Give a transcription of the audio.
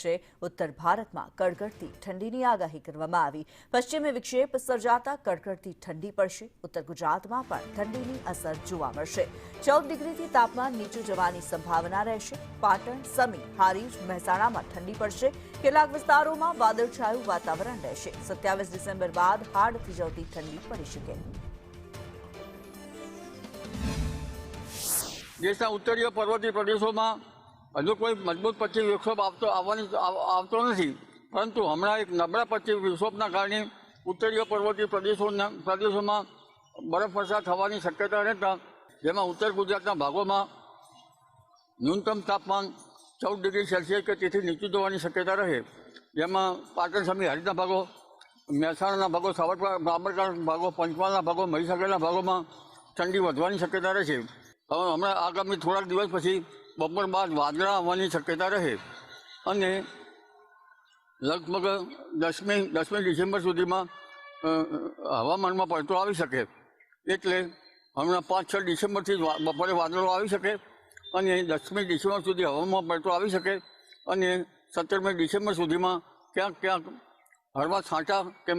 છે। ઉત્તર ભારતમાં કડકડતી ઠંડીની આગાહી કરવામાં આવી। પશ્ચિમી વિક્ષેપ સર્જાતા કડકડતી ઠંડી પડશે। ઉત્તર ગુજરાતમાં પણ ઠંડીની અસર જોવા મળશે। 14 ડિગ્રીથી તાપમાન નીચું જવાની સંભાવના રહેશે। પાટણ, સમી, હારીજ, મહેસાણામાં ઠંડી પડશે। કેટલાક વિસ્તારોમાં વાદળછાયું વાતાવરણ રહેશે। 27 ડિસેમ્બર બાદ હાડ થીજવતી ઠંડી પડી શકે। દેશના ઉત્તરીય પર્વતીય પ્રદેશોમાં હજુ કોઈ મજબૂત પશ્ચિમ વિક્ષોભ આવતો નથી, પરંતુ હમણાં એક નબળા પશ્ચિમ વિક્ષોભના કારણે ઉત્તરીય પર્વતીય પ્રદેશોમાં બરફવર્ષા થવાની શક્યતા રહેતા, જેમાં ઉત્તર ગુજરાતના ભાગોમાં ન્યૂનતમ તાપમાન 14 ડિગ્રી સેલ્સિયસ કે તેથી નીચું જવાની શક્યતા રહે। જેમાં પાટણ, સમી, હારીજના ભાગો, મહેસાણાના ભાગો, સાબરકાંઠાના ભાગો, પંચમહાલના ભાગો, મહીસાગરના ભાગોમાં ઠંડી વધવાની શક્યતા રહેશે। હવે હમણાં આગામી થોડાક દિવસ પછી બપોર બાદ વાદળા આવવાની શક્યતા રહે અને લગભગ 10મી ડિસેમ્બર સુધીમાં હવામાનમાં પલટો આવી શકે। એટલે હમણાં 5-6 ડિસેમ્બરથી બપોરે વાદળો આવી શકે અને 10મી ડિસેમ્બર સુધી હવામાનમાં પલટો આવી શકે અને 17મી ડિસેમ્બર સુધીમાં ક્યાંક હળવા છાંટા કે